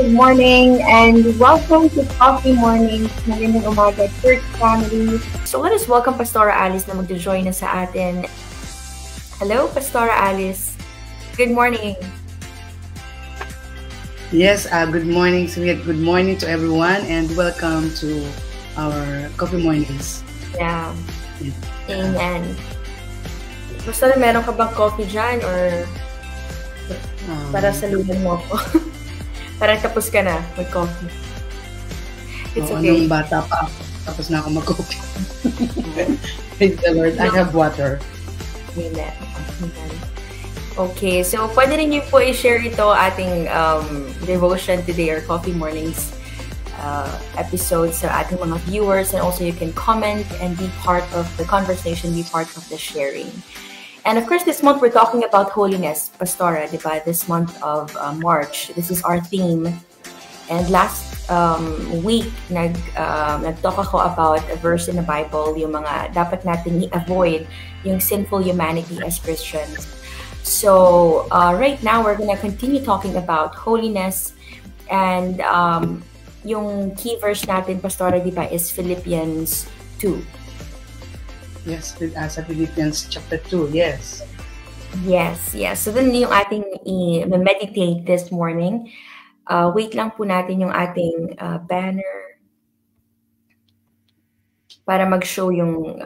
good morning, and welcome to Coffee Mornings. Magandang umaga, church family. So let us welcome Pastora Alice na mag-join na sa atin. Hello, Pastora Alice. Good morning. Yes, good morning, sweet. Good morning to everyone, and welcome to our Coffee Mornings. Yeah. Amen. Pastora, meron ka bang coffee dyan or para saludan mo ako? Parang tapos ka na mag-coffee. It's okay. Nung bata pa ako, tapos na ako mag-coffee. Thank the Lord. I have water. Amen. Okay, so pwede rin niyo po i-share ito ating devotion today or Coffee Mornings episode sa ating mga viewers, and also you can comment and be part of the conversation, be part of the sharing. And of course, this month we're talking about holiness, Pastora, di ba? This month of March. This is our theme. And last week, nag-talk ako about a verse in the Bible, yung mga dapat natin i-avoid, yung sinful humanity as Christians. So, right now, we're gonna continue talking about holiness. And yung key verse natin, Pastora, di ba, is Philippians 2. Yes, sa Philippians chapter 2, yes. Yes. So then yung ating i-meditate this morning. Wait lang po natin yung ating banner para mag-show yung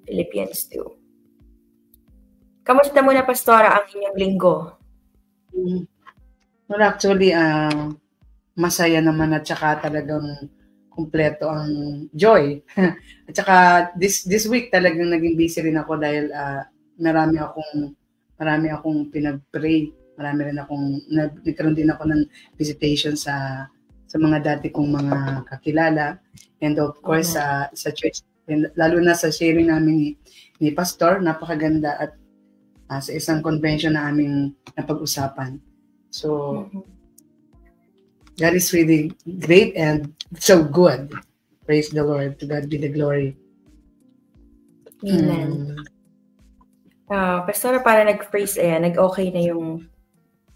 Philippians 2. Kamusta muna, Pastora, ang inyong linggo? Well, actually, masaya naman at saka talagang kumpleto ang joy. At saka this week talagang naging busy rin ako dahil marami akong pinag-pray. Nagkaroon din ako ng visitation sa mga dati kong mga kakilala. And of course, sa church, and lalo na sa sharing namin ni Pastor, napakaganda at sa isang convention na aming napag-usapan. So, God is really great and so good. Praise the Lord. To God be the glory. Amen. Pastora, para nag-praise, nag-okay na yung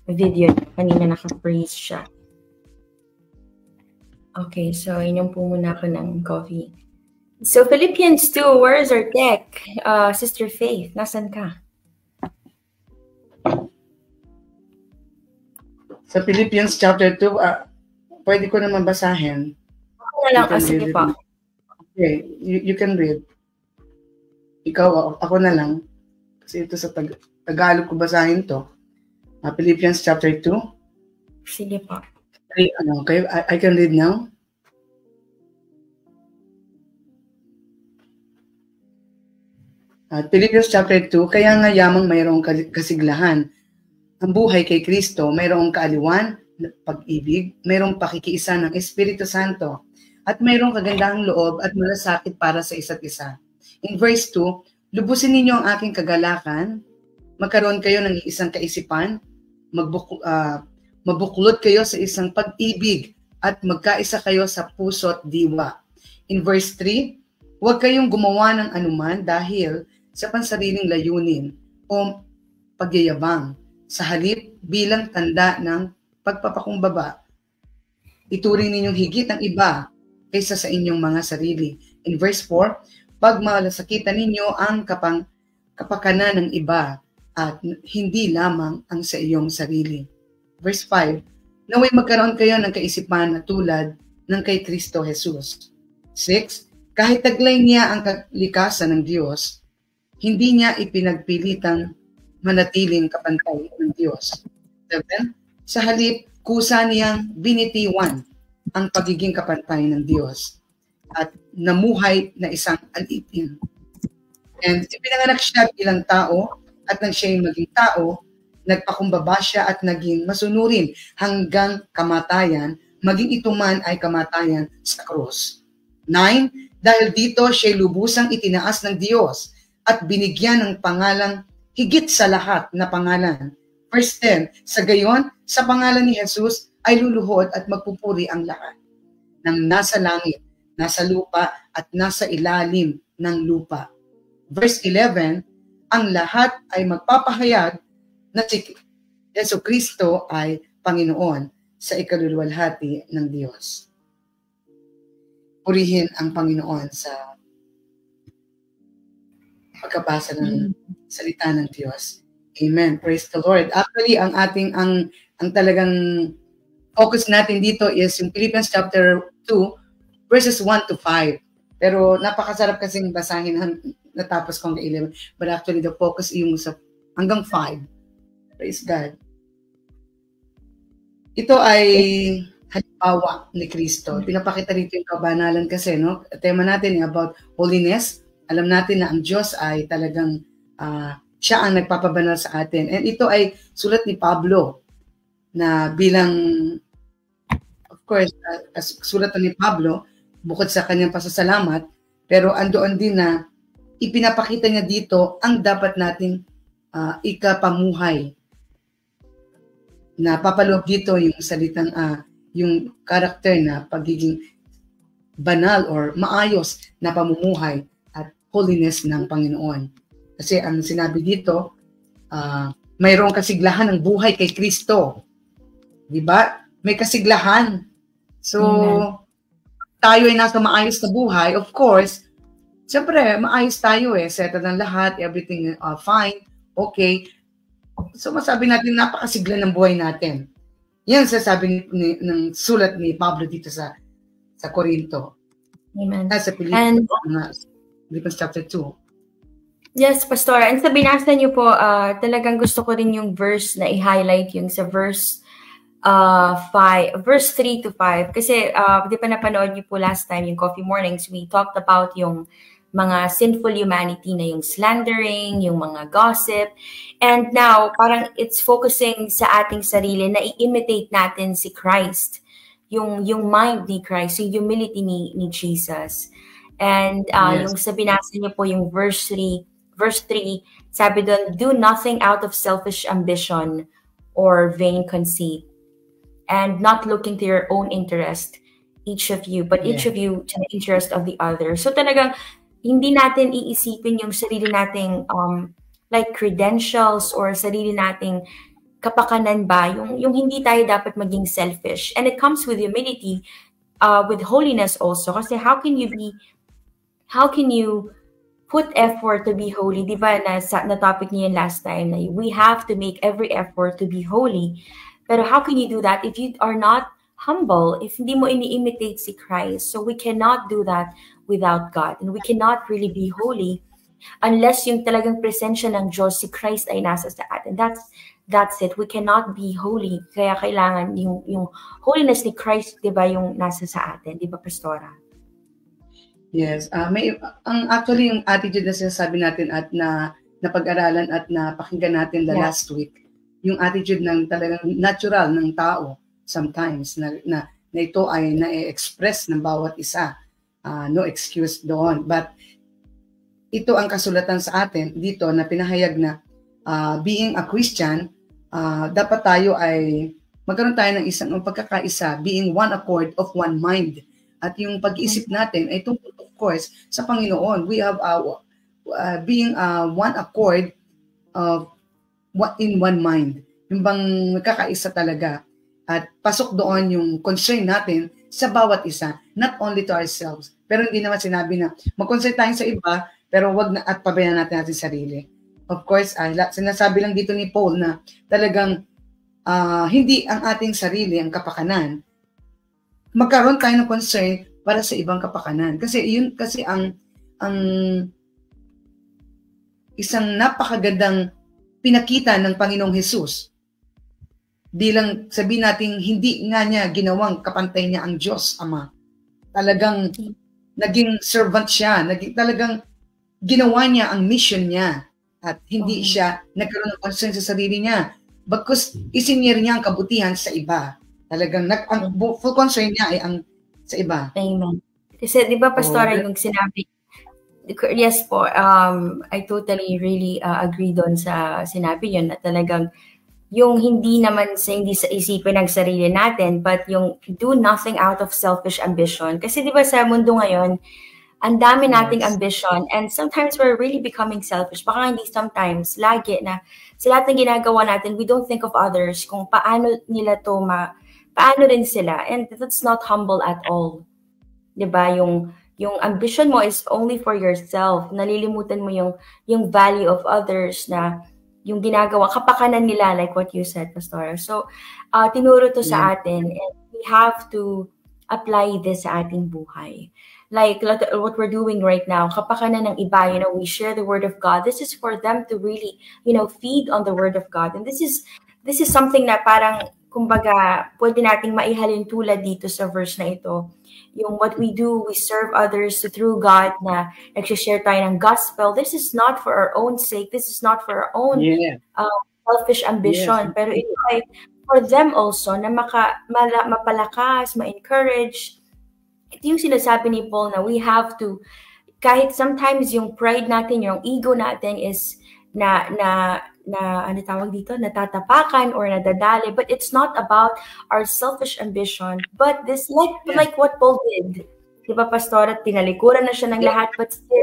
video. Kanina naka-praise siya. Okay, so inyong po muna ako ng coffee. So, Philippians 2, where is our tech? Sister Faith, nasan ka? Sa Philippians chapter 2, pwede ko naman basahin. Ako na lang, sige pa. Okay, you can read. Ikaw, ako na lang. Kasi ito sa Tagalog ko basahin to. Philippians chapter 2. Sige pa. Okay, I can read now. Philippians chapter 2, kaya nga yamang mayroong kasiglahan. Ang buhay kay Kristo, mayroong kaaliwan, pag-ibig, mayroong pakikiisa ng Espiritu Santo, at mayroong kagandahang loob at malasakit para sa isa't isa. In verse 2, lubusin ninyo ang aking kagalakan, magkaroon kayo ng isang kaisipan, mabuklod kayo sa isang pag-ibig, at magkaisa kayo sa puso at diwa. In verse 3, huwag kayong gumawa ng anuman dahil sa pansariling layunin o pagyayabang, sa halip bilang tanda ng pagpapakumbaba. Ituring ninyong higit ang iba kaysa sa inyong mga sarili. In verse 4, pag malasakitan ninyo ang kapakanan ng iba at hindi lamang ang sa iyong sarili. Verse 5, naway magkaroon kayo ng kaisipan na tulad ng kay Kristo Jesus. 6, kahit taglay niya ang kalikasan ng Diyos, hindi niya ipinagpilitang manatiling kapantay ng Diyos. 7, sa halip, kusa niyang binitiwan ang pagiging kapantay ng Diyos at namuhay na isang alipin. And ipinanganak siya bilang tao at nang siya'y maging tao, nagpakumbaba siya at naging masunurin hanggang kamatayan, maging ito man ay kamatayan sa krus. 9, dahil dito siya'y lubusang itinaas ng Diyos at binigyan ng pangalang higit sa lahat na pangalan. Verse 10, sa gayon, sa pangalan ni Jesus ay luluhod at magpupuri ang lahat ng nasa langit, nasa lupa at nasa ilalim ng lupa. Verse 11, ang lahat ay magpapahayag na si Jesu Kristo ay Panginoon, sa ikaluluwalhati ng Diyos. Purihin ang Panginoon sa pagkabasa ng salita ng Diyos. Amen. Praise the Lord. Actually, ang talagang focus natin dito is yung Philippians chapter 2, verses 1 to 5. Pero napakasarap kasing basahin natapos ko hanggang 11. But actually, the focus yung sa hanggang 5. Praise God. Ito ay halimbawa ni Kristo. Pinapakita rito yung kabanalan kasi, no? Tema natin about holiness. Alam natin na ang Diyos ay talagang siya ang nagpapabanal sa atin. And ito ay sulat ni Pablo na bilang, of course, sulat ni Pablo, bukod sa kanyang pasasalamat, pero andoon din na ipinapakita niya dito ang dapat nating ikapamuhay. Na papaloob dito yung salitang, yung karakter na pagiging banal or maayos na pamumuhay at holiness ng Panginoon. Kasi ang sinabi dito, mayroong kasiglahan ng buhay kay Kristo. Di ba? May kasiglahan. So, tayo ay nasa maayos na buhay, of course, siyempre, maayos tayo settled ng lahat, everything fine, okay. So, masabi natin, napakasigla ng buhay natin. Yan sasabi ng sulat ni Pablo dito sa Corinto. Amen. Sa Philippians chapter 2. Yes, Pastor. And sa binasa niyo po, talagang gusto ko rin yung verse na i-highlight yung sa verse 3 to 5. Kasi, di pa napanood niyo po last time, yung Coffee Mornings, we talked about yung mga sinful humanity na yung slandering, yung mga gossip. And now, parang it's focusing sa ating sarili na i-imitate natin si Christ. Yung mind ni Christ, yung humility ni Jesus. And yung sa binasa niyo po yung verse 3, sabi doon, do nothing out of selfish ambition or vain conceit, and not looking to your own interest, each of you, but each of you to the interest of the other. So talagang, hindi natin iisipin yung sarili nating like credentials or sarili nating kapakanan ba, yung hindi tayo dapat maging selfish. And it comes with humility, with holiness also. Kasi how can you put effort to be holy? Di ba na topic niya last time na we have to make every effort to be holy. Pero how can you do that if you are not humble, if hindi mo ini-imitate si Christ? So we cannot do that without God. And we cannot really be holy unless yung talagang presensya ng Diyos, si Christ ay nasa sa atin. That's it. We cannot be holy. Kaya kailangan yung holiness ni Christ, di ba, yung nasa sa atin. Di ba, Pastora? Yes. Actually, yung attitude na sinasabi natin at napag-aralan at napakinggan natin last week, yung attitude ng talagang natural ng tao sometimes na ito ay na-express ng bawat isa. No excuse doon. But ito ang kasulatan sa atin dito na pinahayag na being a Christian, dapat tayo ay magkaroon tayo ng isang pagkakaisa, being one accord of one mind. At yung pag-iisip natin ay tungkol, of course, sa Panginoon. We have being one accord of in one mind. Yung bang magkakaisa talaga. At pasok doon yung concern natin sa bawat isa, not only to ourselves. Pero hindi naman sinabi na mag-concern tayo sa iba, pero wag na at pabayaan natin ating sarili. Of course, sinasabi lang dito ni Paul na talagang hindi ang ating sarili ang kapakanan. Magkaroon tayo ng concern para sa ibang kapakanan. Kasi yun kasi ang isang napakagandang pinakita ng Panginoong Hesus. Bilang sabihin natin, hindi nga niya ginawang kapantay niya ang Diyos Ama. Talagang naging servant siya, talagang ginawa niya ang mission niya at hindi siya nagkaroon ng concern sa sarili niya. Bagkus isinir niya ang kabutihan sa iba. Talagang ang full concern niya ay ang sa iba. Amen. Kasi di ba, Pastora, yung sinabi, yes po, I totally really agree doon sa sinabi yun na talagang yung hindi sa isipin ng sarili natin, but yung do nothing out of selfish ambition. Kasi di ba sa mundo ngayon, ang dami nating ambition and sometimes we're really becoming selfish. Baka hindi sometimes, lagi na sa lahat ng ginagawa natin, we don't think of others, kung paano paano rin sila. And that's not humble at all. Diba? Yung ambition mo is only for yourself. Nalilimutan mo yung value of others na yung ginagawa, kapakanan nila, like what you said, Pastora. So, tinuro to sa atin, and we have to apply this sa ating buhay. Like what we're doing right now, kapakanan ng iba, we share the word of God. This is for them to really, feed on the word of God. And this is something na parang, kumbaga, pwede nating maihalin tulad dito sa verse na ito. Yung what we do, we serve others through God, na nag-share tayo ng gospel. This is not for our own sake. This is not for our own selfish ambition. Pero ito ay for them also, na mapalakas, ma-encourage. Ito yung sinasabi ni Paul na we have to, kahit sometimes yung pride natin, yung ego natin is ano tawag dito, natatapakan or nadadali, but it's not about our selfish ambition, but this like what Paul did. Diba, Pastora, tinalikuran na siya ng lahat, but still,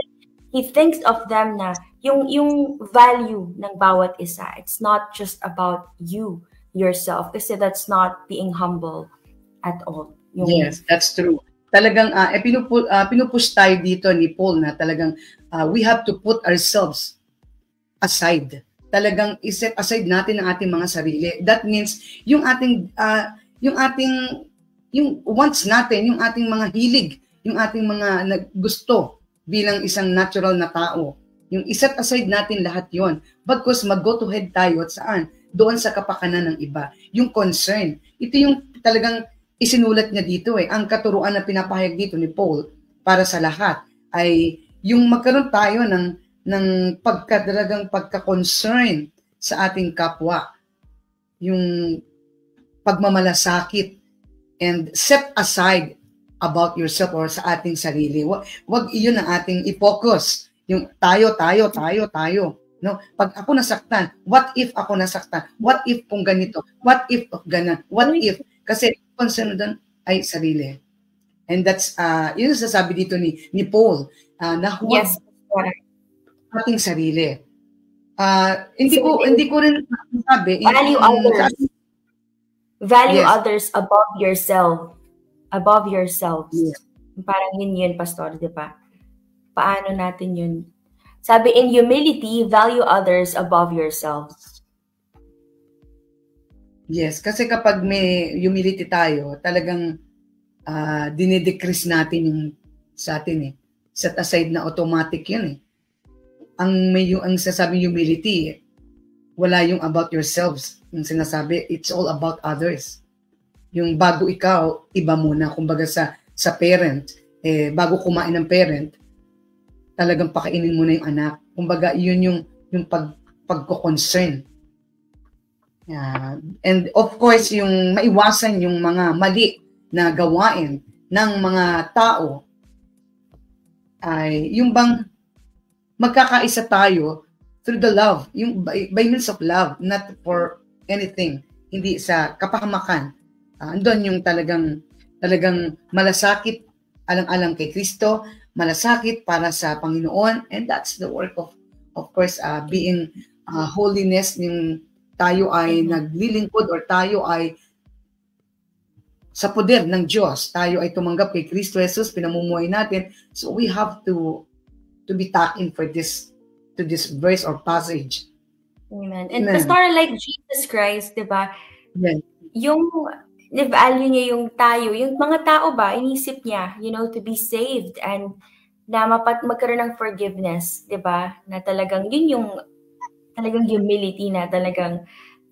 he thinks of them na yung value ng bawat isa. It's not just about you, yourself, kasi that's not being humble at all. Yes, that's true. Talagang pinupush tayo dito ni Paul na talagang we have to put ourselves aside. Talagang iset aside natin ang ating mga sarili. That means yung wants natin, yung ating mga hilig, yung ating mga gusto bilang isang natural na tao. Yung iset aside natin lahat yon. Bagkus mag-go to head tayo at saan? Doon sa kapakanan ng iba. Yung concern. Ito yung talagang isinulat niya dito Ang katuruan na pinapahayag dito ni Paul para sa lahat ay yung magkaroon tayo ng pagka-concern sa ating kapwa. Yung pagmamalasakit and set aside about yourself or sa ating sarili. Wag iyon ang ating i-focus. Yung tayo. No? Pag ako nasaktan, what if ako nasaktan? What if kung ganito? What if ganan? What if? Kasi concern doon ay sarili. And that's, yun ang sasabi dito ni Paul, na huwag ating sarili. Hindi ko rin sabi. Value others. Value others above yourself. Above yourselves. Yes. Parang yun, Pastor, di ba? Paano natin yun? Sabi, in humility, value others above yourselves. Yes, kasi kapag may humility tayo, talagang dinidecrease natin yung sa atin Set aside na automatic yun Ang sasabing humility, wala yung about yourselves. Yung sinasabi, it's all about others. Yung bago ikaw, iba muna. Kumbaga sa parent, bago kumain ng parent, talagang pakainin mo na yung anak. Kumbaga, yun yung pagko-concern. And of course, yung maiwasan yung mga mali na gawain ng mga tao ay yung bang magkakaisa tayo through the love, yung by means of love, not for anything, hindi sa kapahamakan. Andun yung talagang malasakit alang-alang kay Kristo, malasakit para sa Panginoon, and that's the work of course, being holiness, yung tayo ay naglilingkod or tayo ay sa poder ng Diyos, tayo ay tumanggap kay Kristo Jesus, pinamumuhay natin. So we have to be tapped in to this verse or passage. Amen. And Pastor, like Jesus Christ, di ba? Yeah. Yung value niya yung tayo, yung mga tao ba, inisip niya, to be saved and na magkaroon ng forgiveness, di ba? Na talagang yun yung talagang humility na talagang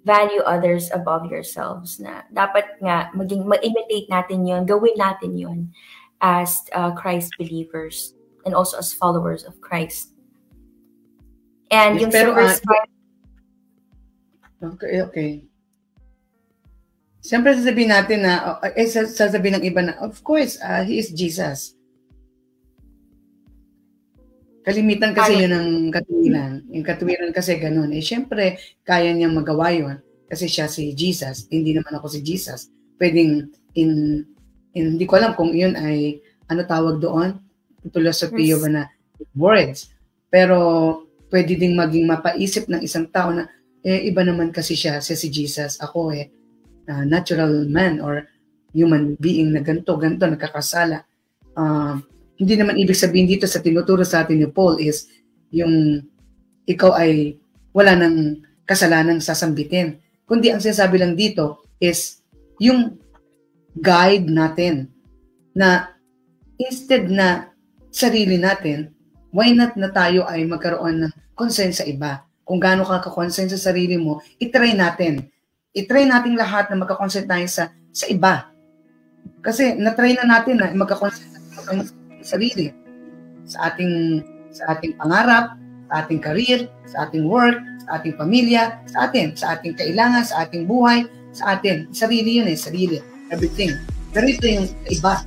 value others above yourselves, na dapat nga ma-imitate natin yun, gawin natin yun as Christ believers and also as followers of Christ. And yung sa verse 5, okay. Siyempre sasabihin natin na, sasabihin ng iba na, of course, He is Jesus. Kalimitan kasi yun ang katuwiran. Yung katuwiran kasi ganun. Siyempre, kaya niyang magawa yun kasi siya si Jesus. Hindi naman ako si Jesus. Pwedeng, hindi ko alam kung yun ay, ano tawag doon? Philosophy ba na words. Pero, pwede ding maging mapaisip ng isang tao na, iba naman kasi siya si Jesus. Ako natural man or human being na ganito, nagkakasala. Hindi naman ibig sabihin dito sa tinuturo sa atin ni Paul is yung ikaw ay wala ng kasalanang sasambitin. Kundi ang sinasabi lang dito is yung guide natin na instead na sarili natin, why not na tayo ay magkaroon ng concern sa iba? Kung gaano ka ka-concern sa sarili mo, itry natin. Itry natin lahat na magka-concern tayo sa iba. Kasi na-try na natin na magka-concern sa sarili. Sa ating pangarap, sa ating career, sa ating work, sa ating pamilya, sa ating kailangan, sa ating buhay, sa atin. Sarili yun sarili. Everything. Pero ito yung iba.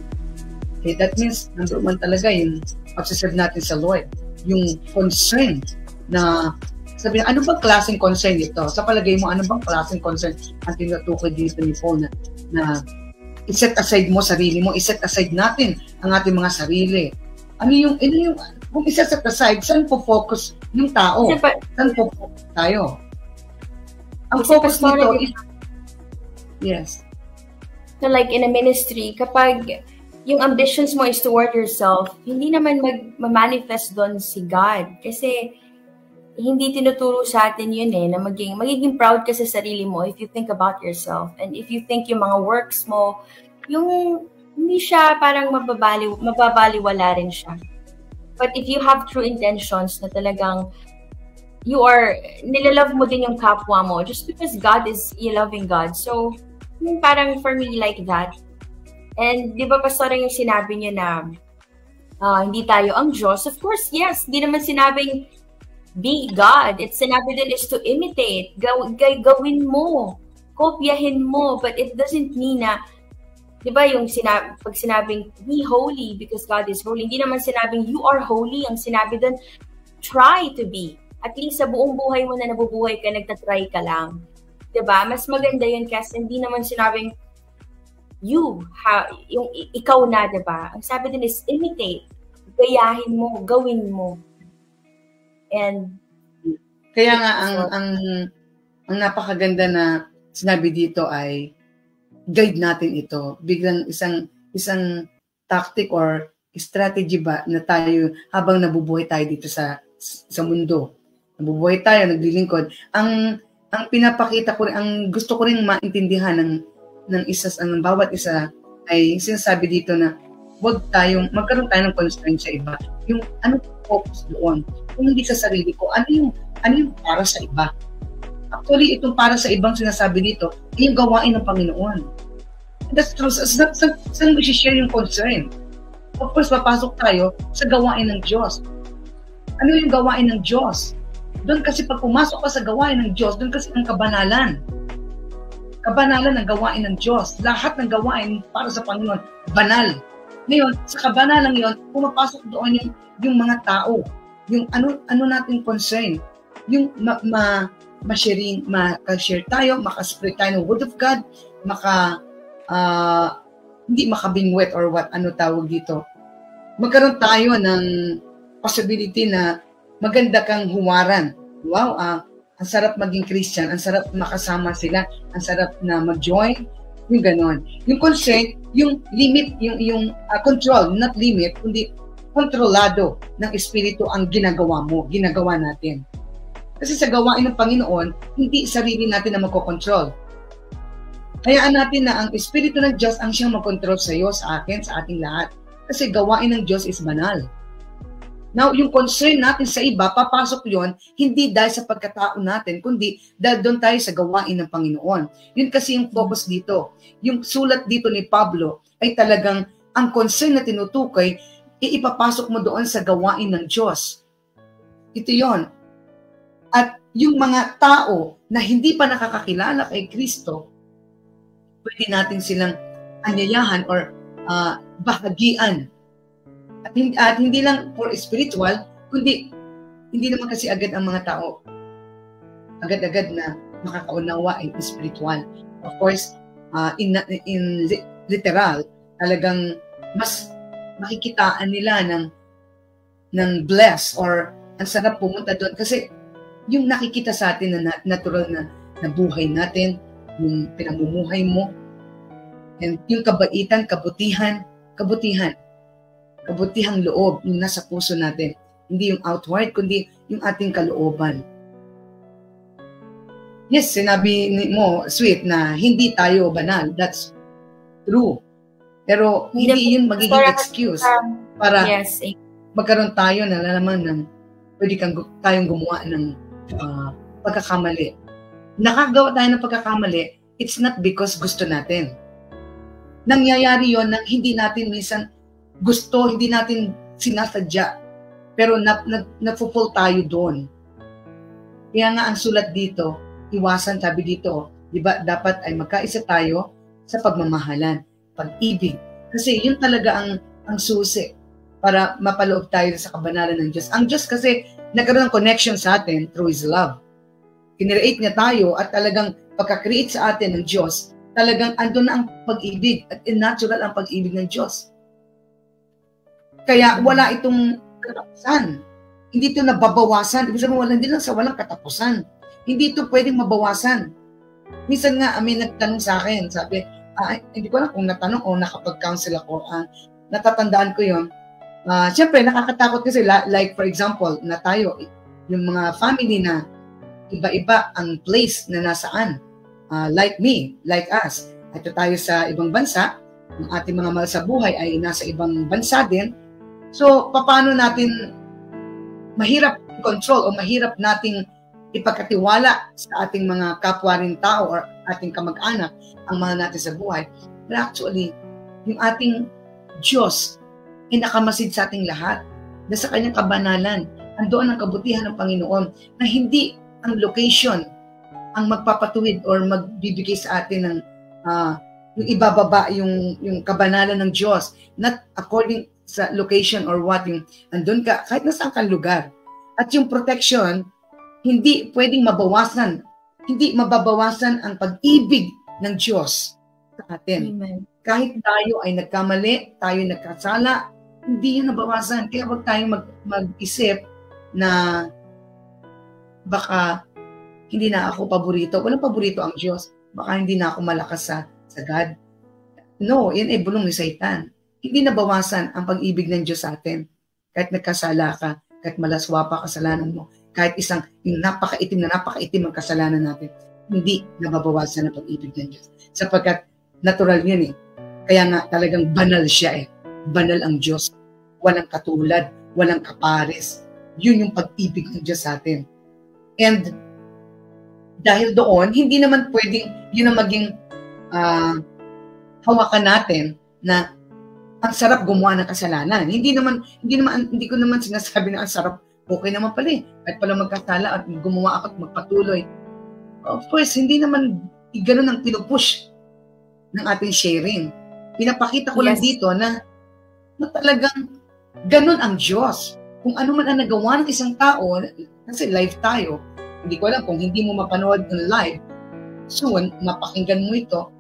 Okay, that means, nandoon talaga yung pagsaserve natin sa Lord. Yung concern na, sabi na, ano bang klaseng concern ito? Sa palagay mo, ano bang klaseng concern ang tinutukoy dito ni Paul na i-set aside mo sarili mo, i-set aside natin ang ating mga sarili. Ano yung kung i-set aside, saan po focus yung tao? Saan po focus tayo? Ang focus nito is, yes. So like in a ministry, kapag yung ambitions mo is toward yourself, hindi naman mag-manifest doon si God. Kasi hindi tinuturo sa atin yun na magiging proud ka sa sarili mo if you think about yourself. And if you think yung mga works mo, yung hindi siya parang mababaliwala rin siya. But if you have true intentions na talagang nilalove mo din yung kapwa mo just because God is a loving God. So, parang for me like that. And di ba pastor yung sinabi niya na hindi tayo ang Diyos? Of course, yes. Di naman sinabing be God. It's sinabi din is to imitate. Gawin mo. Kopyahin mo. But it doesn't mean na, di ba yung pag sinabing be holy because God is holy, hindi naman sinabing you are holy. Ang sinabi dun, try to be. At least sa buong buhay mo na nabubuhay ka, nagtatry ka lang. Di ba? Mas maganda yun kasi hindi naman sinabing yung ikaw na, di ba? Ang sabi din is imitate. Gayahin mo, gawin mo. And kaya nga ang napakaganda na sinabi dito ay guide natin ito. Biglang isang tactic or strategy ba na tayo habang nabubuhay tayo dito sa mundo. Nabubuhay tayo, naglilingkod. Ang pinapakita ko rin, ang gusto ko rin maintindihan ng bawat isa ay sinasabi dito na magkaroon tayo ng concern sa iba. Yung ano focus doon. Kung hindi sa sarili ko, ano yung para sa iba. Actually, itong para sa ibang sinasabi dito, ay yung gawain ng Panginoon. That's true. Saan mo i-share yung concern? Of course, papasok tayo sa gawain ng Diyos. Ano yung gawain ng Diyos? Doon kasi pag pumasok ka sa gawain ng Diyos, doon kasi ang kabanalan. Kabanalan ng gawain ng Diyos. Lahat ng gawain para sa Panginoon, banal. Ngayon, sa kabanalan yon, pumapasok doon yung mga tao. Yung ano nating concern. Yung maka-share tayo, maka-spread tayo ng Word of God, hindi makabingwit or what, ano tawag dito. Magkaroon tayo ng possibility na maganda kang huwaran. Wow, ang sarap maging Christian, ang sarap makasama sila, ang sarap na mag-join, yung ganon. Yung concern, yung limit, yung control, not limit, kundi kontrolado ng Espiritu ang ginagawa natin. Kasi sa gawain ng Panginoon, hindi sarili natin na magkocontrol. Hayaan natin na ang Espiritu ng Diyos ang siyang magkontrol sa iyo, sa akin, sa ating lahat. Kasi gawain ng Diyos is banal. Now, yung concern natin sa iba, papasok yon hindi dahil sa pagkatao natin, kundi dahil doon tayo sa gawain ng Panginoon. Yun kasi yung focus dito. Yung sulat dito ni Pablo ay talagang ang concern na tinutukoy, ipapasok mo doon sa gawain ng Diyos. Ito yon. At yung mga tao na hindi pa nakakakilala kay Kristo, pwede natin silang anyayahan or bahagian. At hindi lang for spiritual, kundi hindi naman kasi agad ang mga tao agad-agad na makakaunawa ay spiritual. Of course, in literal, talagang mas makikitaan nila ng bless or ang sarap pumunta doon. Kasi yung nakikita sa atin na natural na buhay natin, yung pinamumuhay mo, And yung kabaitan, kabutihang loob yung nasa puso natin. Hindi yung outward, kundi yung ating kalooban. Yes, sinabi mo, sweet, na hindi tayo banal. That's true. Pero hindi yun magiging excuse para magkaroon tayo na naman ng pwede tayong gumawa ng pagkakamali. Nakagawa tayo ng pagkakamali, it's not because gusto natin. Nangyayari yon nang hindi natin minsan gusto, hindi natin sinasadya. Pero nagpo-fall tayo doon. Kaya nga ang sulat dito, iwasan, sabi dito, di ba, dapat ay magkaisa tayo sa pagmamahalan, pag-ibig. Kasi yun talaga ang susi para mapaloob tayo sa kabanalan ng Diyos. Ang Diyos kasi nagkaroon ng connection sa atin through His love. Kinreate niya tayo at talagang pagka-create sa atin ng Diyos, talagang andun na ang pag-ibig at natural ang pag-ibig ng Diyos. Kaya wala itong katapusan. Hindi ito nababawasan. Ibig sabihin, hindi lang sa walang katapusan. Hindi ito pwedeng mabawasan. Minsan nga, may nagtanong sa akin, sabi, hindi ko alam kung natanong o nakapag-counsel ako. Natatandaan ko yun. Siyempre, nakakatakot kasi, like for example, na tayo, yung mga family na iba-iba ang place na nasaan. Like me, like us. Ito tayo sa ibang bansa, ang ating mga mahal sa buhay ay nasa ibang bansa din. So, paano natin mahirap control o mahirap nating ipagkatiwala sa ating mga kapwa rin tao or ating kamag-anak ang mahal natin sa buhay. But actually, yung ating Diyos ay nakamasid sa ating lahat na sa kanyang kabanalan. Andoon ang kabutihan ng Panginoon na hindi ang location ang magpapatuwid or magbibigay sa atin ng yung ibababa yung kabanalan ng Diyos. Not according sa location or what, yung andun ka, kahit nasaan kang lugar. At yung protection, hindi pwedeng mabawasan. Hindi mababawasan ang pag-ibig ng Diyos sa atin. Amen. Kahit tayo ay nagkamali, tayo nagkasala, hindi yun nabawasan. Kaya huwag tayong mag-isip na baka hindi na ako paborito. Walang paborito ang Diyos. Baka hindi na ako malakas sa God. No, yan ay bulong ni Satan. Hindi nabawasan ang pag-ibig ng Diyos sa atin. Kahit nagkasala ka, kahit malaswa pa kasalanan mo, kahit yung napakaitim ang kasalanan natin, hindi nababawasan ang pag-ibig ng Diyos. Sapagkat natural yun eh. Kaya nga talagang banal siya eh. Banal ang Diyos. Walang katulad, walang kapares. Yun yung pag-ibig ng Diyos sa atin. And dahil doon, hindi naman pwedeng yun ang maging hawakan natin na ang sarap gumawa ng kasalanan. Hindi ko naman sinasabi na ang sarap, okay naman pala eh. Kahit pala magkasala at gumawa ako at magpatuloy. Of course, hindi naman ganun ang pinupush ng ating sharing. Pinapakita ko lang dito na talagang ganun ang Diyos. Kung ano man ang nagawa ng isang tao, kasi live tayo, hindi ko alam kung hindi mo mapanood ng live, soon, mapakinggan mo ito,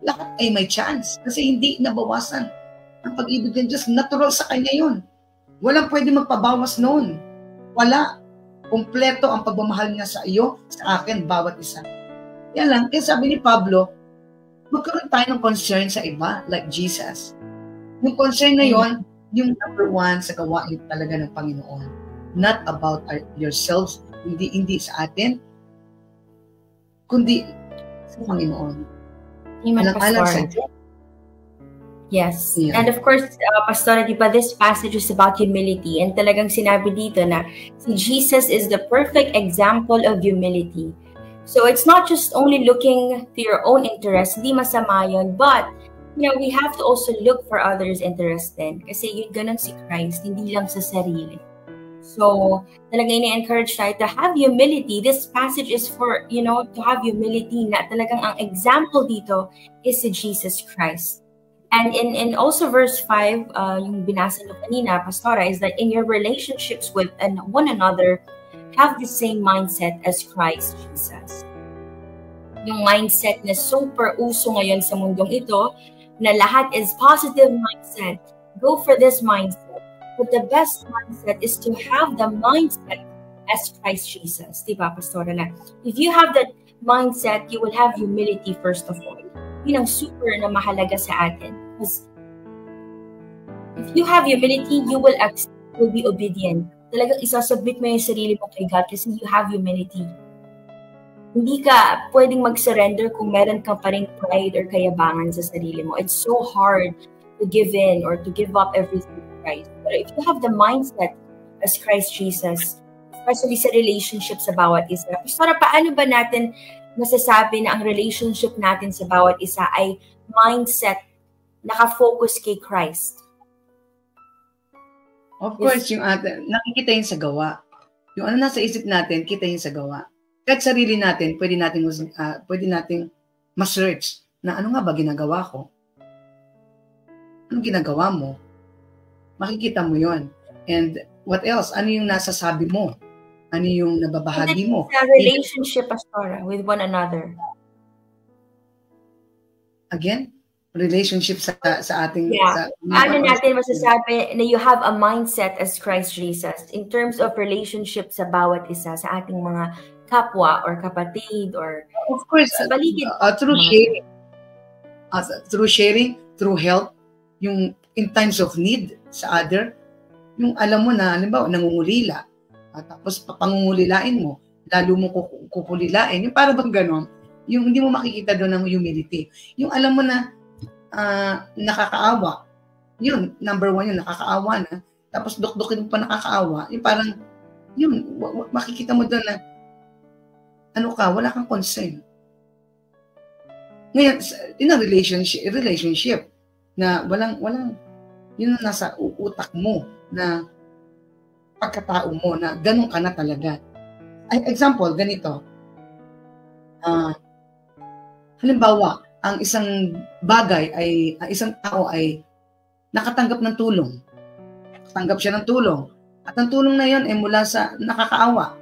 lahat ay may chance. Kasi hindi nabawasan ang pag-ibig ng Diyos. Natural sa Kanya yun. Walang pwede magpabawas noon. Wala. Kompleto ang pagmamahal niya sa iyo, sa akin, bawat isa. Yan lang. Kaya sabi ni Pablo, magkaroon tayo ng concern sa iba, like Jesus. Yung concern na yon, yung number one sa gawain talaga ng Panginoon. Not about yourselves, hindi sa atin, kundi sa Panginoon. Amen, Pastor. Yes. Yeah. And of course, Pastor, di ba, this passage is about humility. And talagang sinabi dito na si Jesus is the perfect example of humility. So it's not just only looking to your own interest, hindi masama yun, but we have to also look for others' interest din. Kasi yun ganun si Christ, hindi lang sa sarili. So, talagang ini-encourage tayo to have humility. This passage is for, to have humility na talagang ang example dito is si Jesus Christ. And in also verse 5, yung binasa nyo kanina, Pastora, is that in your relationships with one another, have the same mindset as Christ Jesus. Yung mindset na super uso ngayon sa mundong ito, na lahat is positive mindset. Go for this mindset. But the best mindset is to have the mindset as Christ Jesus. Diba, Pastora? Na if you have that mindset, you will have humility first of all. yun ang super na mahalaga sa atin. Because if you have humility, you will be obedient. Talagang isasubmit mo yung sarili mo kay God kasi you have humility. Hindi ka pwedeng mag-surrender kung meron ka pa ring pride or kayabangan sa sarili mo. It's so hard to give in or to give up everything to Christ. But if you have the mindset as Christ Jesus, especially sa relationship sa bawat isa, Pastora, paano ba natin masasabi na ang relationship natin sa bawat isa ay mindset nakafocus kay Christ? Of course, yung nakikita yun sa gawa. Yung ano nasa isip natin, kita yun sa gawa. Kahit sarili natin, pwede nating ma-search na ano nga ba ginagawa ko? Anong ginagawa mo? Makikita mo yon. And what else? Ano yung nasasabi mo? Ano yung nababahagi mo? Sa relationship, Pastora, with one another. Again? Relationship sa ating... Yeah. Paano natin masasabi na you have a mindset as Christ Jesus in terms of relationship sa bawat isa, sa ating mga kapwa or kapatid or of course, sa paligid. Through sharing, through help, yung in times of need sa other, yung alam mo na, halimbawa, nangungulila, tapos papangungulilain mo, lalo mo kukulilain, yung para bang ganon, yung hindi mo makikita doon ng humility. Yung alam mo na, nakakaawa. Yun, number one yun, nakakaawa na. Tapos dukdukin mo pa nakakaawa. Yung parang, yun, makikita mo doon na, ano ka, wala kang concern. Ngayon, in a relationship, na walang, yun na nasa utak mo, na pagkatao mo, na ganun ka na talaga. Example, ganito. Halimbawa, ang isang bagay ay, isang tao ay nakatanggap ng tulong. Nakatanggap siya ng tulong. At ang tulong na yun ay mula sa nakakaawa.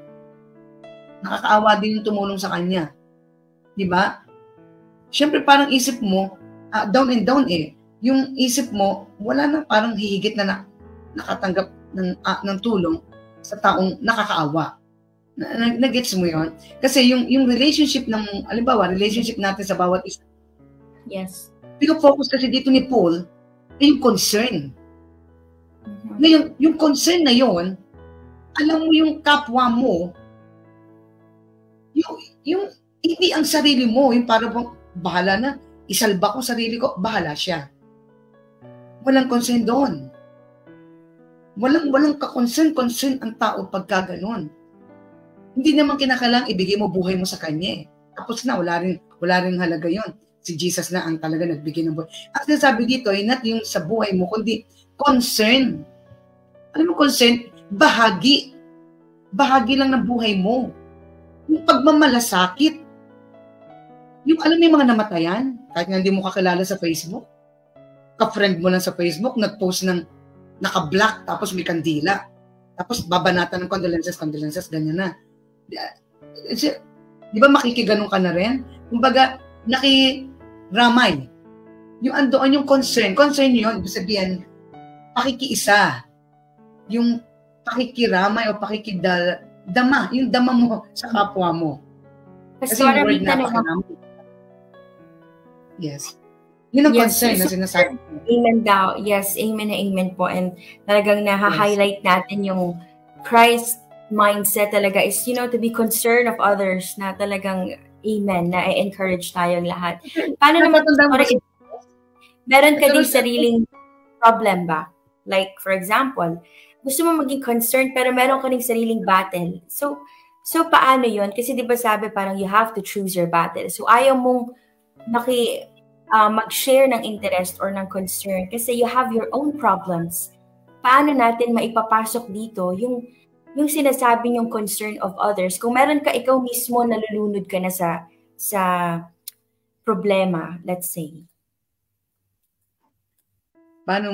Nakakaawa din yung tumulong sa kanya. Diba? Siyempre parang isip mo, down and down eh. Yung isip mo, wala na parang hihigit na nakatanggap ng tulong sa taong nakakaawa. Nagets mo yun? Kasi yung relationship ng, halimbawa, relationship natin sa bawat isa, yes. Pino-focus kasi dito ni Paul ay yung concern. Mm-hmm. Ngayon, yung concern na yon, alam mo yung kapwa mo, yung hindi ang sarili mo, yung parang bahala na, isalba ko sarili ko, bahala siya. Walang concern doon. Walang ka-concern ang tao pagka ganon. Hindi naman kinakailangan ibigay mo buhay mo sa kanya. Tapos na, wala rin halaga yon. Si Jesus na ang talaga nagbigay ng buhay. Ang sinasabi dito ay not yung sa buhay mo, kundi concern. Alam mo concern? Bahagi. Bahagi lang ng buhay mo. Yung pagmamalasakit. Yung alam mo yung mga namatayan, kahit nga hindi mo kakilala sa Facebook, ka-friend mo lang sa Facebook, nag-post ng naka-black, tapos may kandila. Tapos babanatan ng condolences, ganyan na. Di ba makikiganong ka na rin? Kumbaga, nakiramay. Yung andoon yung concern. Concern yun, ibig sabihin, pakikiisa. Yung pakikiramay o pakikidama. Yung dama mo sa kapwa mo. Kasi yung word napakinamay. Yes. Yun ang concern na sinasabi. Amen daw. Yes, amen na amen po. And talagang naha-highlight natin yung Christ mindset talaga is, to be concerned of others na talagang amen, na i-encourage tayong lahat. Paano naman, meron ka din sariling problem ba? Like, for example, gusto mo maging concerned pero meron ka din sariling battle. So paano yun? Kasi di ba sabi parang you have to choose your battle. So ayaw mong mag-share ng interest or ng concern kasi you have your own problems. Paano natin maipapasok dito yung sinasabi yung concern of others? Kung meron ka ikaw mismo, nalulunod ka na sa problema, let's say. Paano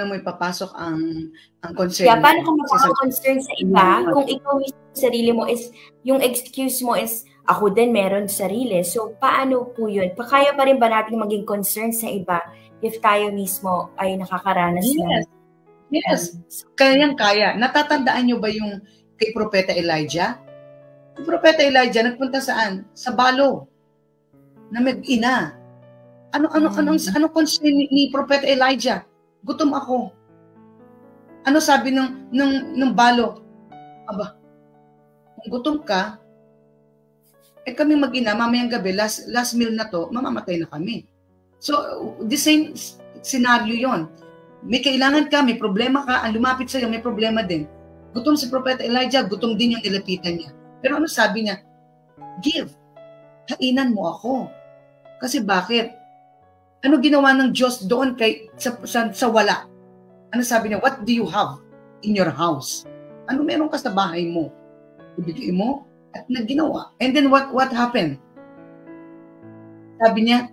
mo ipapasok ang concern? Yeah, paano kung magkaka-concern sa iba kung ikaw mismo sarili mo is, yung excuse mo is, ako din meron sarili. So, paano po yun? Kaya pa rin ba natin maging concern sa iba if tayo mismo ay nakakaranas na? Yes. Kaya. Natatandaan nyo ba yung kay Propeta Elijah? Si Propeta Elijah nagpunta saan? Sa balo. Na mag-ina. Ano concern ni Prophet Elijah? Gutom ako. Ano sabi ng balo? Aba, kung gutom ka, kami mag-ina, mamayang gabi, last meal na to, mamamatay na kami. So, the same scenario yon. May kailangan ka, may problema ka, ang lumapit sa'yo, may problema din. Gutom si Prophet Elijah, gutom din yung nilapitan niya. Pero ano sabi niya? Give. Kainan mo ako. Kasi bakit? Ano ginawa ng Diyos doon sa wala? Ano sabi niya? What do you have in your house? Ano meron ka sa bahay mo? Ibigay mo at nagginawa. And then what happened? Sabi niya,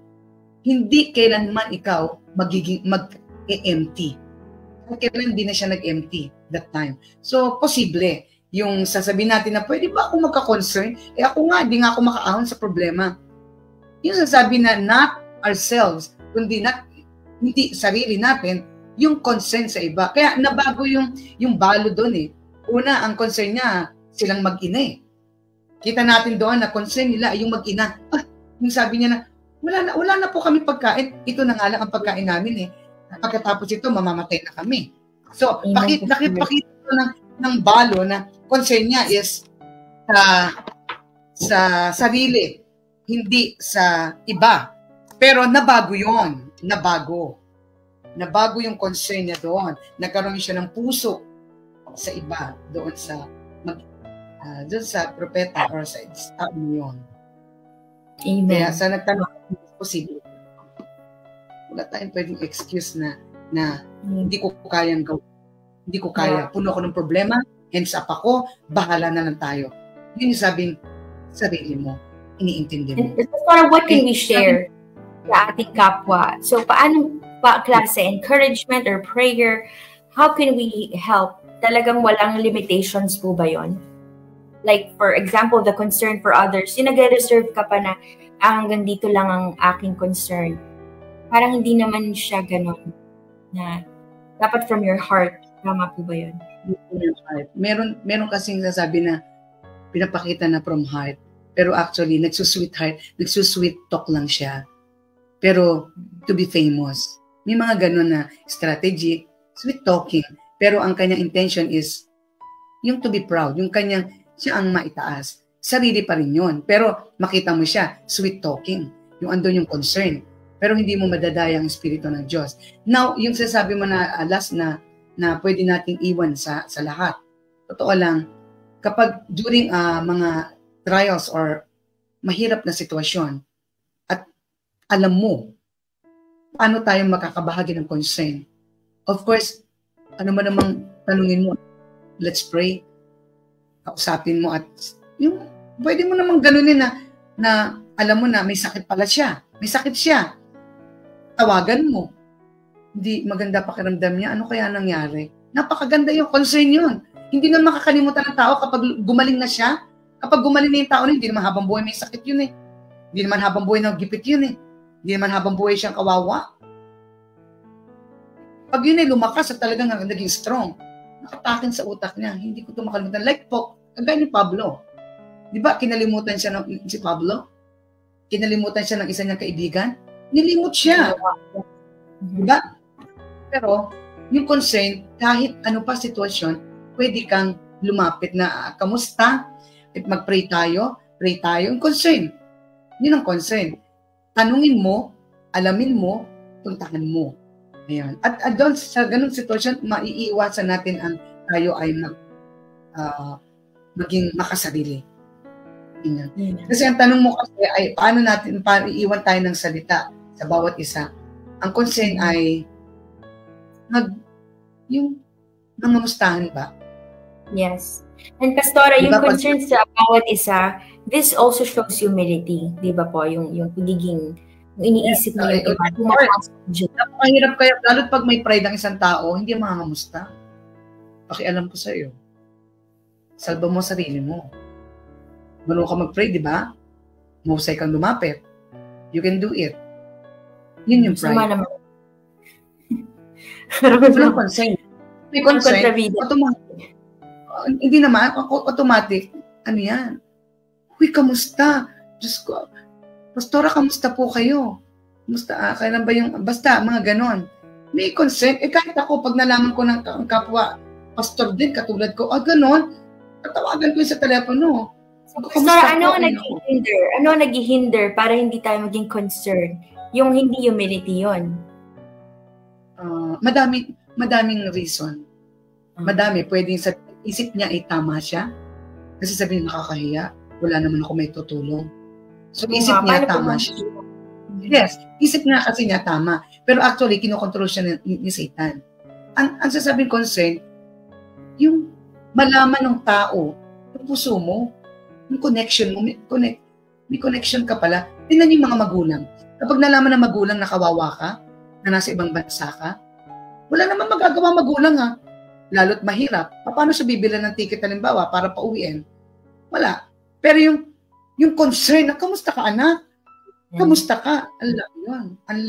hindi kailanman ikaw mag-empty. Kailan hindi na siya nag-empty that time. So, posible. Yung sasabihin natin na, pwede ba ako magka-concern? Ako nga, hindi nga ako makaahon sa problema. Yung sasabi na, not ourselves, kundi hindi sarili natin, yung concern sa iba. Kaya nabago yung balo doon eh. Una, ang concern niya, silang mag-ina eh. Kita natin doon na concern nila, yung mag-ina. Yung sabi niya na, wala na po kami pagkain. Ito na nga lang ang pagkain namin eh. Pagkatapos ito, mamamatay na kami. So, nakipakita ng balo na concern niya is sa sarili, hindi sa iba. Pero nabago yon, nabago yung concern niya doon. Nagkaroon siya ng puso sa iba doon sa propeta or sa tao yun. Amen. Kaya sa nagtanong, posible. Wala tayong pwedeng excuse na hindi ko kayang gawin. Hindi ko kaya. Puno ako ng problema, hands up ako, bahala na lang tayo. Yun yung sabing sarili mo, iniintindi mo. Pastor, what can we share sa ating kapwa? So, paano pa klase encouragement or prayer? How can we help? Talagang walang limitations po ba yon? Like, for example, the concern for others, yung nag-reserve ka pa na hanggang dito lang ang aking concern. Parang hindi naman siya ganun na dapat from your heart. Tama po ba yun? Meron kasing sasabi na pinapakita na from heart. Pero actually, nagsusweet talk lang siya. Pero to be famous. May mga ganun na strategy, sweet talking. Pero ang kanyang intention is yung to be proud. Yung kanyang, siya ang maitaas. Sarili pa rin yun. Pero makita mo siya, sweet talking. Yung andun yung concern. Pero hindi mo madadaya ang Espiritu ng Diyos. Now, yung sasabi mo na last na pwede nating iwan sa lahat. Totoo lang, kapag during mga trials or mahirap na sitwasyon at alam mo paano tayo makakabahagi ng concern. Of course, ano man namang tanungin mo, let's pray. Kausapin mo at yung pwede mo namang ganunin na alam mo na may sakit pala siya. May sakit siya. Tawagan mo. Hindi maganda pakiramdam niya. Ano kaya nangyari? Napakaganda yung concern yun. Hindi na makakalimutan ng tao kapag gumaling na siya. Kapag gumaling na yung tao, hindi naman habang buhay may sakit yun eh. Hindi naman habang buhay nagipit yun eh. Hindi naman habang buhay siyang kawawa. Pag yun ay lumakas at talagang naging strong, nakatakin sa utak niya. Hindi ko ito makalimutan. Like po, kagaya ni Pablo. Di ba kinalimmutan siya si Pablo? Kinalimutan siya ng isa niyang kaibigan? Nilimot siya. Di ba? Pero, yung concern, kahit ano pa sitwasyon, pwede kang lumapit na, kamusta? At mag-pray tayo, yung concern. Yun ang concern. Tanungin mo, alamin mo, puntahan mo. Ayan. At doon sa ganung sitwasyon, maiiwasan natin ang tayo ay maging makasarili. Ayan. Kasi ang tanong mo kasi ay paano iiwan tayo ng salita sa bawat isa. Ang concern ay yung nangamustahan ba? Yes. And Pastora, yung concern sa bawat isa, this also shows humility. Di ba po? Yung pagiging, yung iniisip mo yung iba. Napakahirap kaya, lalo pag may pride ang isang tao, hindi mangangamusta. Pakialam ko sa iyo. Salba mo sarili mo. Marunong ka mag-pray, di ba? Mahusay kang lumapit. You can do it. Yun yung pride. Sama naman. Walang concern. May concern, automatic. Hindi naman, automatic. Ano yan? Uy, kamusta? Diyos ko. Pastora, kamusta po kayo? Musta, kailan ba yung, basta, mga ganon. May consent. Kahit ako, pag nalaman ko ng kapwa, pastor din, katulad ko, ganon, tatawagan ko yun sa telepono. Pastor, ano ang nag-hinder? Ano ang nag-hinder para hindi tayo maging concerned? Yung hindi humility yun. Madaming reason. Madami. Pwedeng sa isip niya ay tama siya. Kasi sabihin, nakakahiya. Wala naman ako may tutulong. So, isip niya tama siya. Yes, isip nga kasi niya tama. Pero actually, kinokontrol siya ni Satan. Ang sasabing concern, yung malaman ng tao, yung puso mo, yung connection mo, may connection ka pala. Tingnan yung mga magulang. Kapag nalaman ng magulang na kawawa ka, na nasa ibang bansa ka, wala naman magagawa magulang ha. Lalo't mahirap. Paano siya bibilan ng ticket halimbawa para pauwiin? Wala. Pero yung concern na, kamusta ka anak? Kamusta ka? Ang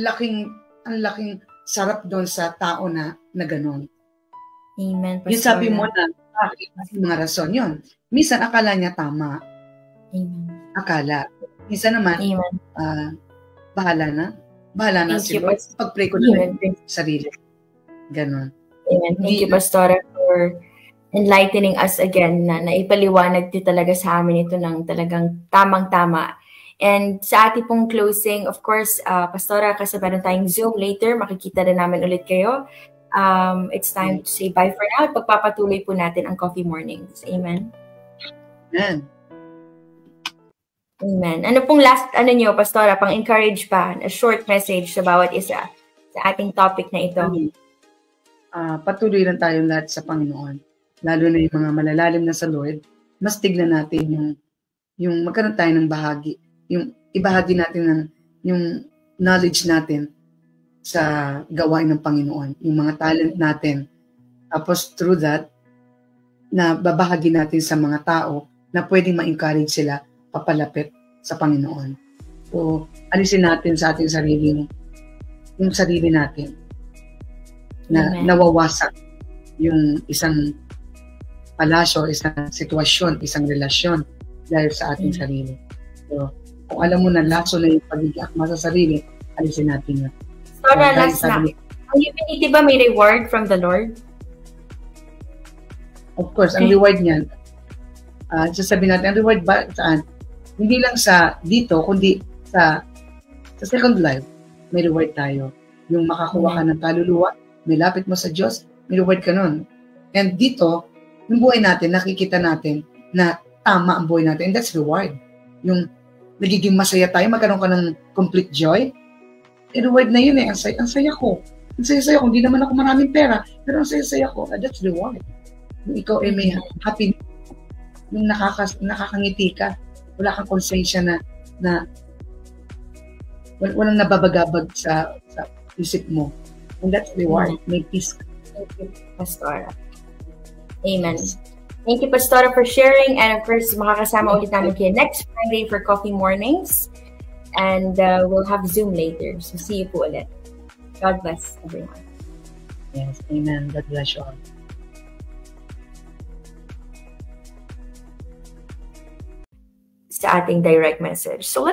laking sarap doon sa tao na gano'n. Amen. Yung sabi mo na, mga rason yun. Minsan akala niya tama. Amen. Akala. Minsan naman, bahala na sila. Pag-pray ko na sarili. Ganon. Amen. Thank you, Pastora, for enlightening us again na naipaliwanag niyo talaga sa amin ito ng talagang tamang-tama. And sa ating pong closing, of course, Pastora, kasi meron tayong Zoom later, makikita rin namin ulit kayo. It's time to say bye for now. Pagpapatuloy po natin ang Coffee Mornings. Amen. Amen. Amen. Ano pong last, Pastora, pang-encourage pa, a short message sa bawat isa sa ating topic na ito? Patuloy lang tayong lahat sa Panginoon. Lalo na yung mga malalalim na sa Lord, mas tignan natin yung magkaroon tayo ng bahagi. Yung ibahagi natin yung knowledge natin sa gawain ng Panginoon. Yung mga talent natin. Tapos through that, na babahagi natin sa mga tao na pwedeng ma-encourage sila papalapit sa Panginoon. So, alisin natin sa ating sarili yung sarili natin na nawawasak yung isang palasyo, isang sitwasyon, isang relasyon dahil sa ating sarili. So, kung alam mo na laso na yung pagiging akma sa sarili, alisin natin yun. So, last na. Ang humility ba may reward from the Lord? Of course, ang reward niyan, sasabihin natin, ang reward ba saan? Hindi lang sa dito, kundi sa second life, may reward tayo. Yung makakuha ka ng kaluluwa, may lapit mo sa Diyos, may reward ka nun. And dito, yung buhay natin, nakikita natin na tama ang buhay natin, and that's reward. Yung nagiging masaya tayo, magkaroon ka ng complete joy, reward na yun eh, ang saya ko. Ang saya-saya ko, hindi naman ako maraming pera, pero ang saya-saya ko, that's reward. Yung ikaw ay may happy, yung nakakangiti ka, wala kang konsensya na walang nababagabag sa isip mo. And that's reward. May peace. Thank you, Pastora. Amen. Thank you, Pastora, for sharing. And of course, makakasama ulit namin kayo next Friday for Coffee Mornings. And we'll have Zoom later. So see you po ulit. God bless everyone. Yes, amen. God bless you all. Sa ating direct message. So